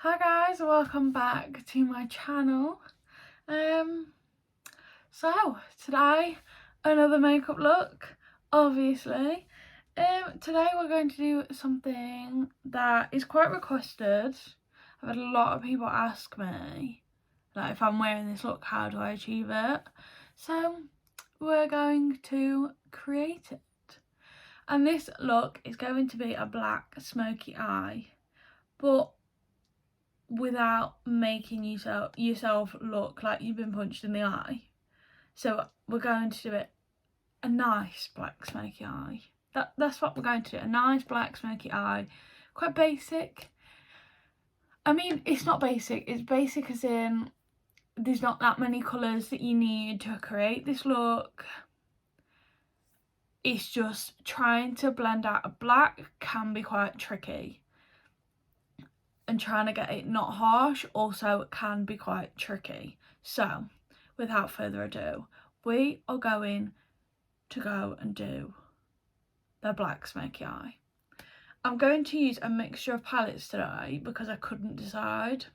Hi guys, welcome back to my channel. So today another makeup look, obviously. Today we're going to do something that is quite requested. I've had a lot of people ask me, like, if I'm wearing this look, how do I achieve it? So we're going to create it. And this look is going to be a black smoky eye, but without making yourself look like you've been punched in the eye. So we're going to do it a nice black smoky eye. That's what we're going to do, a nice black smoky eye. Quite basic. I mean, it's not basic, it's basic as in there's not that many colours that you need to create this look. It's just trying to blend out a black can be quite tricky. And trying to get it not harsh also can be quite tricky. So without further ado, we are going to go and do the black smoky eye. I'm going to use a mixture of palettes today because I couldn't decide,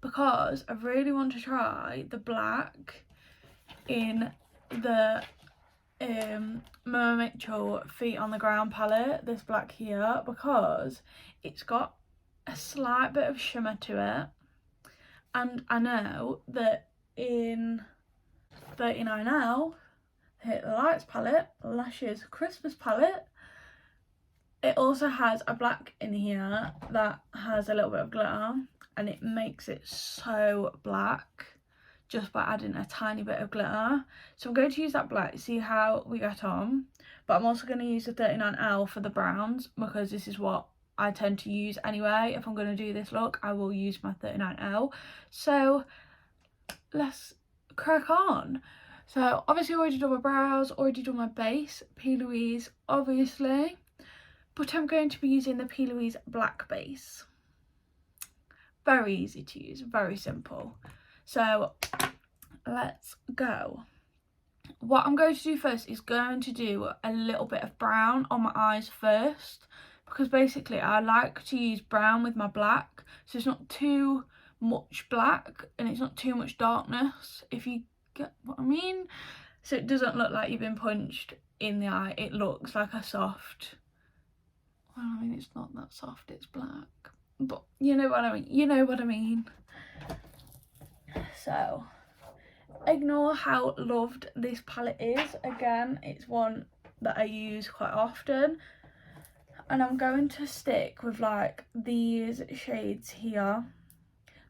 because I really want to try the black in the Mama Mitchell Feet on the Ground palette, this black here, because it's got a slight bit of shimmer to it, and I know that in 39L, Hit the Lights palette, Lashes Christmas palette, it also has a black in here that has a little bit of glitter, and it makes it so black just by adding a tiny bit of glitter. So I'm going to use that black to see how we get on, but I'm also going to use the 39L for the browns because this is what I tend to use anyway. If I'm going to do this look, I will use my 39L. So let's crack on. So obviously I already done my brows, already done my base, P. Louise obviously, but I'm going to be using the P. Louise black base. Very easy to use, very simple. So let's go. What I'm going to do first is going to do a little bit of brown on my eyes first, because basically I like to use brown with my black, so it's not too much black and it's not too much darkness, if you get what I mean. So it doesn't look like you've been punched in the eye, it looks like a soft, well, I mean, it's not that soft, it's black, but you know what I mean, you know what I mean. So ignore how loved this palette is. Again, it's one that I use quite often, and I'm going to stick with like these shades here.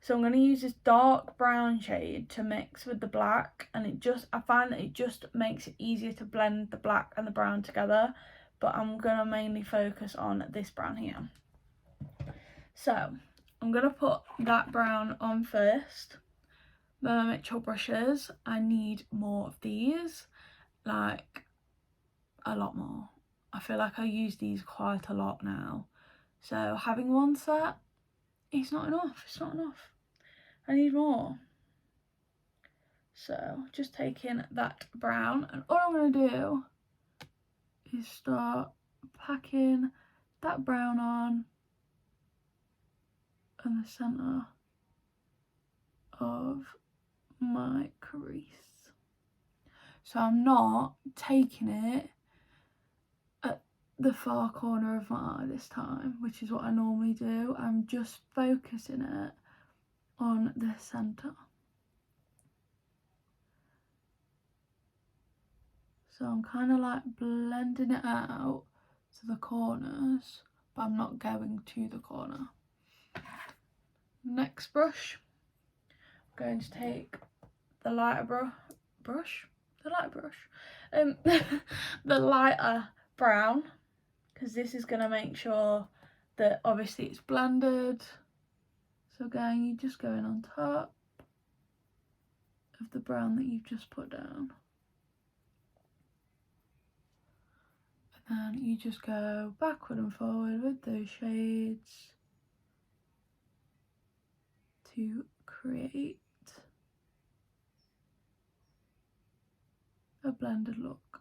So I'm going to use this dark brown shade to mix with the black, and I find that it just makes it easier to blend the black and the brown together, but I'm going to mainly focus on this brown here. So I'm going to put that brown on first. Mama Mitchell brushes, I need more of these, like a lot more. I feel like I use these quite a lot now, so having one set, it's not enough, it's not enough, I need more. So just taking that brown, and all I'm going to do is start packing that brown on in the centre of my crease. So I'm not taking it at the far corner of my eye this time, which is what I normally do. I'm just focusing it on the centre. So I'm kind of like blending it out to the corners, but I'm not going to the corner. Next brush, I'm going to take the lighter the lighter brown, because this is going to make sure that obviously it's blended. So again, you just go in on top of the brown that you've just put down, and then you just go backward and forward with those shades to create a blended look.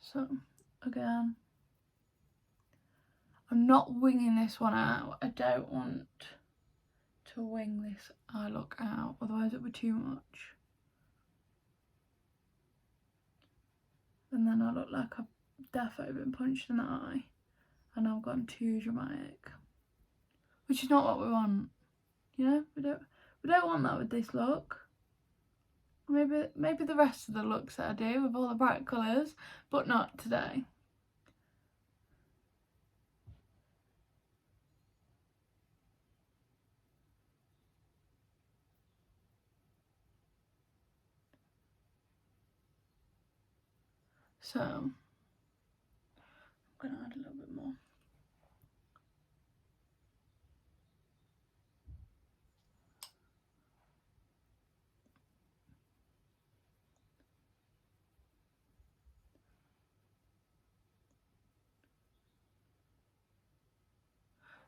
So again, I'm not winging this one out. I don't want to wing this eye look out, otherwise it would be too much. And then I look like I've definitely been punched in the eye and I've gone too dramatic, which is not what we want. You know, we don't want that with this look. Maybe the rest of the looks that I do with all the bright colours, but not today. So I'm gonna add a little bit more.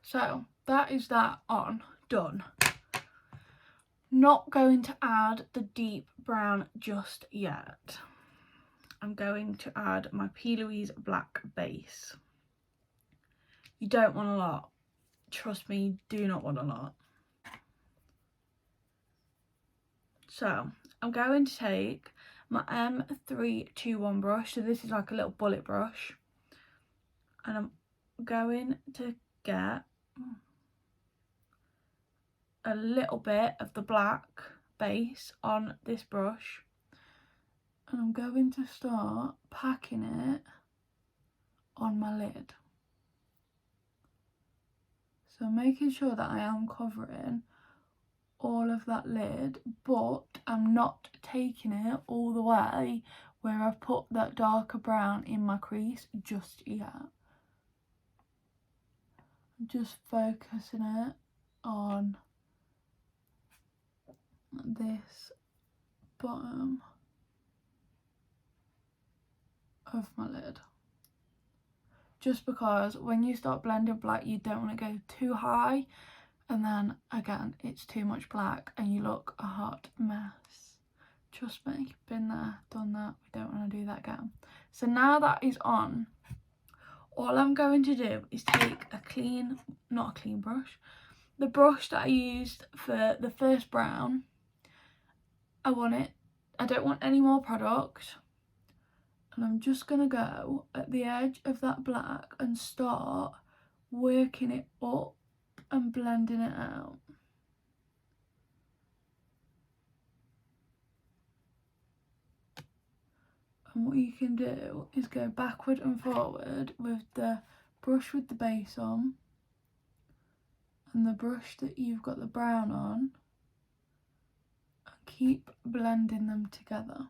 So that is that on, done. Not going to add the deep brown just yet. I'm going to add my P. Louise black base. You don't want a lot. Trust me, you do not want a lot. So I'm going to take my M321 brush. So this is like a little bullet brush. And I'm going to get a little bit of the black base on this brush, and I'm going to start packing it on my lid. So making sure that I am covering all of that lid, but I'm not taking it all the way where I've put that darker brown in my crease just yet. I'm just focusing it on this bottom of my lid, just because when you start blending black you don't want to go too high and then again it's too much black and you look a hot mess. Trust me, been there, done that. We don't want to do that again. So now that is on, all I'm going to do is take a clean, not a clean brush, the brush that I used for the first brown. I don't want any more product, and I'm just going to go at the edge of that black and start working it up and blending it out. And what you can do is go backward and forward with the brush with the base on and the brush that you've got the brown on, and keep blending them together.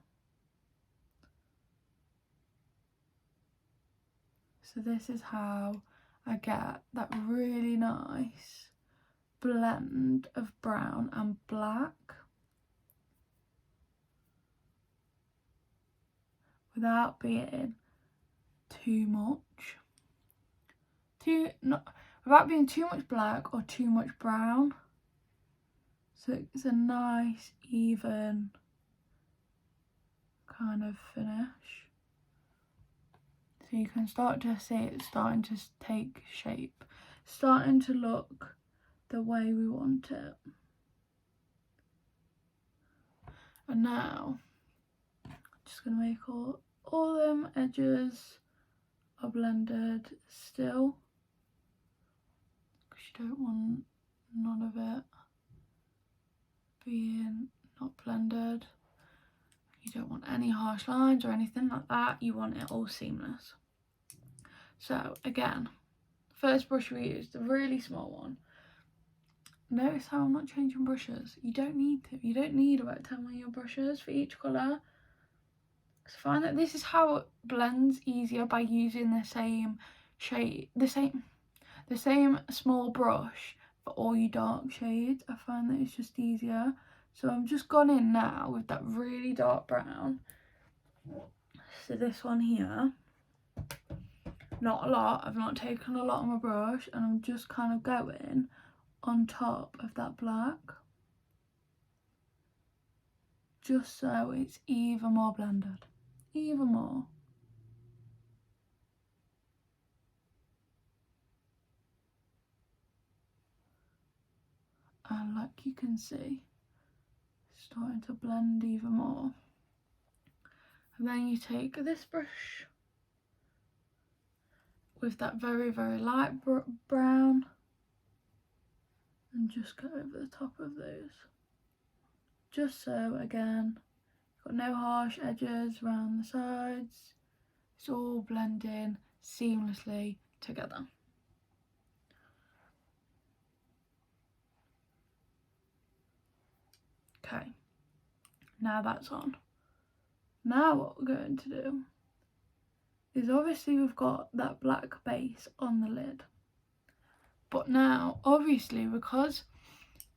So this is how I get that really nice blend of brown and black without being too much. Without being too much black or too much brown. So it's a nice, even kind of finish. So you can start to see it starting to take shape, starting to look the way we want it. And now, I'm just going to make all them edges are blended still, because you don't want none of it being not blended. You don't want any harsh lines or anything like that. You want it all seamless. So again, first brush we used, the really small one. Notice how I'm not changing brushes. You don't need to. You don't need about 10 wheel brushes for each colour. Because I find that this is how it blends easier, by using the same shade, the same small brush for all your dark shades. I find that it's just easier. So I'm just gone in now with that really dark brown. So this one here, not a lot. I've not taken a lot on my brush, and I'm just kind of going on top of that black, just so it's even more blended, even more. like you can see, starting to blend even more. And then you take this brush with that very, very light brown and just go over the top of those. Just so, again, got no harsh edges around the sides. It's all blending seamlessly together. Okay, now that's on. Now what we're going to do is, obviously we've got that black base on the lid, but now obviously because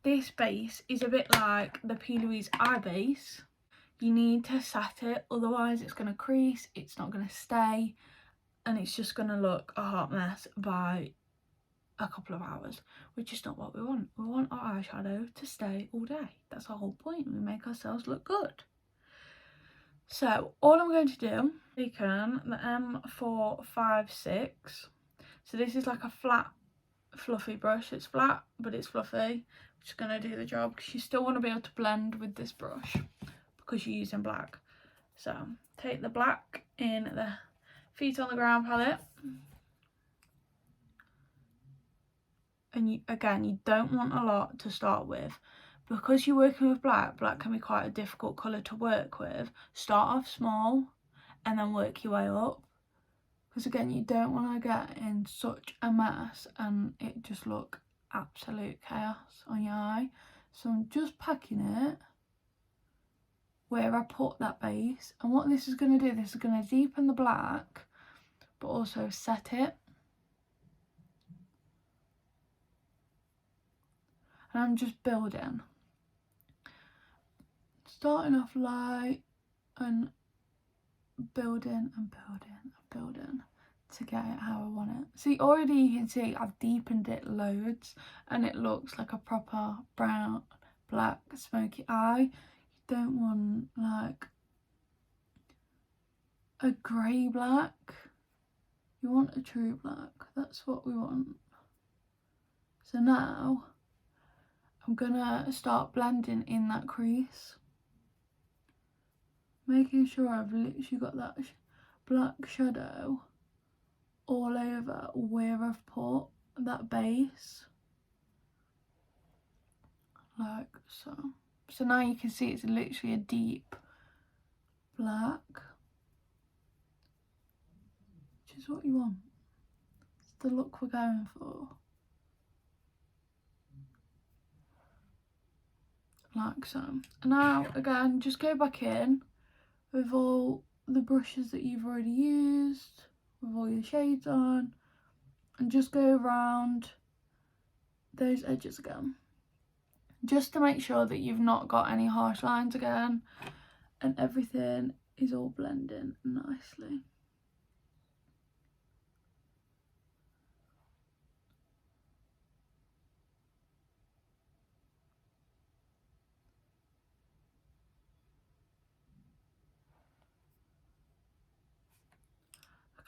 this base is a bit like the P. Louise eye base, you need to set it, otherwise it's going to crease, it's not going to stay, and it's just going to look a hot mess by a couple of hours, which is not what we want. We want our eyeshadow to stay all day. That's the whole point. We make ourselves look good. So all I'm going to do, taken the M456. So this is like a flat, fluffy brush. It's flat, but it's fluffy. Which is going to do the job, because you still want to be able to blend with this brush because you're using black. So take the black in the feet on the ground palette. And you don't want a lot to start with. Because you're working with black can be quite a difficult colour to work with. Start off small and then work your way up. Because again, you don't want to get in such a mess and it just look absolute chaos on your eye. So I'm just packing it where I put that base. And what this is going to do, this is going to deepen the black, but also set it. And I'm just building. Starting off light and building and building and building to get it how I want it. See, already you can see I've deepened it loads and it looks like a proper brown, black, smoky eye. You don't want like a grey black. You want a true black. That's what we want. So now I'm gonna start blending in that crease. Making sure I've literally got that black shadow all over where I've put that base. Like so. So now you can see it's literally a deep black. Which is what you want. It's the look we're going for. Like so. And now again, just go back in with all the brushes that you've already used, with all your shades on, and just go around those edges again, just to make sure that you've not got any harsh lines again and everything is all blending nicely.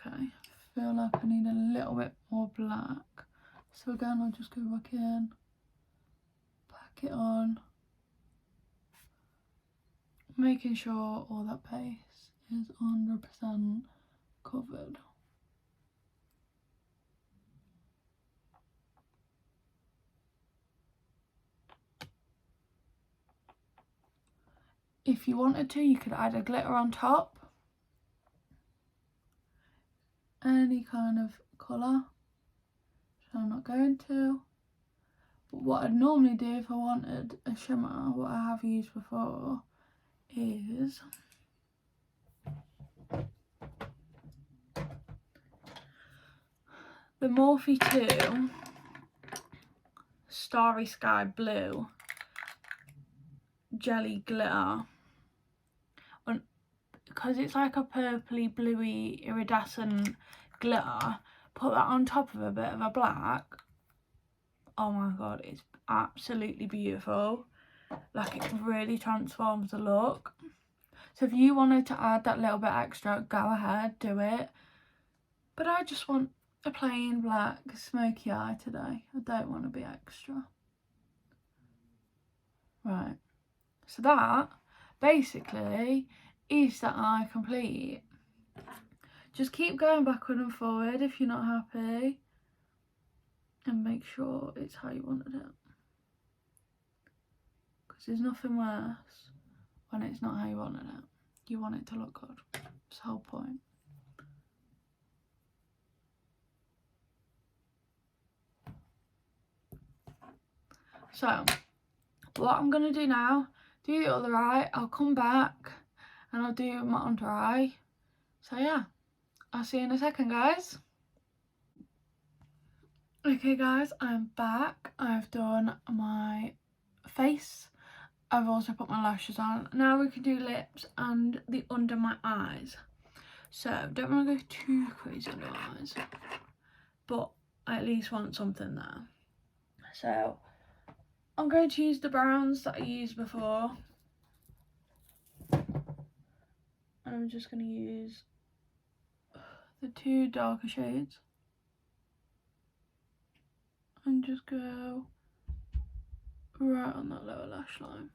Okay, I feel like I need a little bit more black. So again, I'll just go back in, pack it on, making sure all that base is 100% covered. If you wanted to, you could add a glitter on top. Any kind of colour, so I'm not going to. But what I'd normally do if I wanted a shimmer, what I have used before, is the Morphe 2 Starry Sky Blue Jelly Glitter. And because it's like a purpley bluey iridescent glitter, put that on top of a bit of a black. Oh my god, it's absolutely beautiful. Like, it really transforms the look. So if you wanted to add that little bit extra, go ahead, do it. But I just want a plain black smoky eye today. I don't want to be extra. Right, so that basically is the eye complete. Just keep going backward and forward if you're not happy, and make sure it's how you wanted it, because there's nothing worse when it's not how you wanted it. You want it to look good. That's the whole point. So what I'm gonna do now, do the other eye, I'll come back and I'll do my under eye. So yeah, I'll see you in a second, guys. Okay guys, I'm back. I've done my face. I've also put my lashes on. Now we can do lips and the under my eyes. So don't want to go too crazy under my eyes, but I at least want something there. So I'm going to use the browns that I used before. And I'm just going to use the two darker shades and just go right on that lower lash line.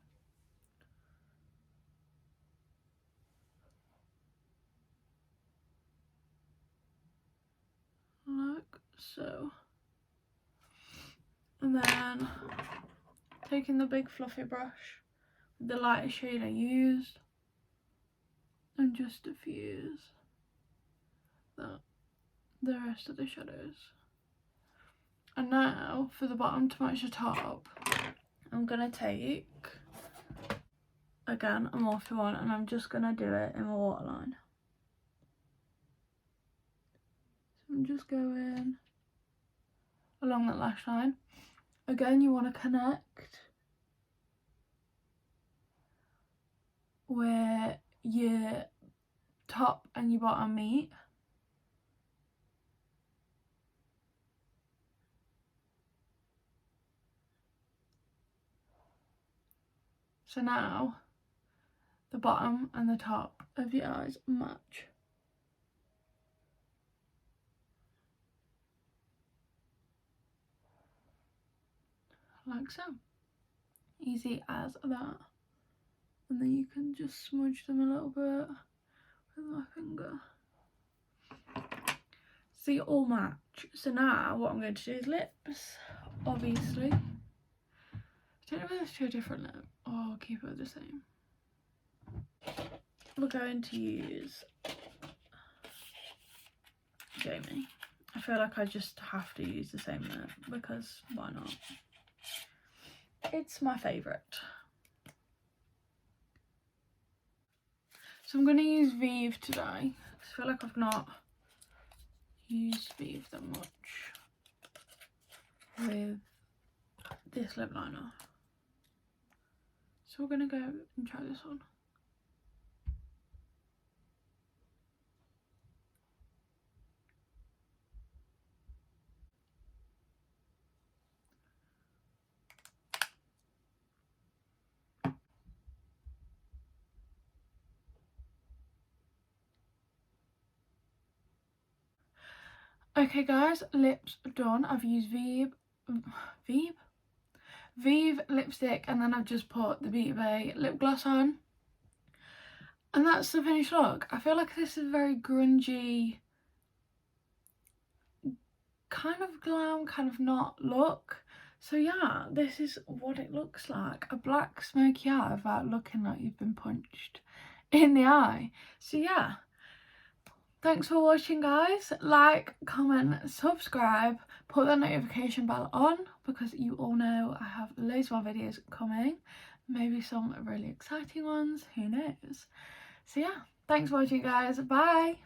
Like so. And then taking the big fluffy brush with the lightest shade I used and just diffuse the rest of the shadows. And now for the bottom to match the top, I'm gonna take again a Morphe one and I'm just gonna do it in my waterline. So I'm just going along that lash line. Again, you want to connect where your top and your bottom meet. So now the bottom and the top of your eyes match. Like so. Easy as that. And then you can just smudge them a little bit with my finger. So you all match. So now what I'm going to do is lips, obviously. I don't know whether to do a different lip or keep it the same. We're going to use Jamie. I feel like I just have to use the same lip because why not? It's my favourite. So I'm going to use Vive today. I feel like I've not used Vive that much with this lip liner. So we're going to go and try this on. Okay guys, lips done. I've used Vive lipstick and then I've just put the Beauty Bay lip gloss on. And that's the finished look. I feel like this is a very grungy, kind of glam, kind of not look. So yeah, this is what it looks like. A black smoky eye without looking like you've been punched in the eye. So yeah. Thanks for watching guys. Like, comment, subscribe, put the notification bell on because you all know I have loads more videos coming. Maybe some really exciting ones, who knows. So yeah, thanks for watching guys. Bye.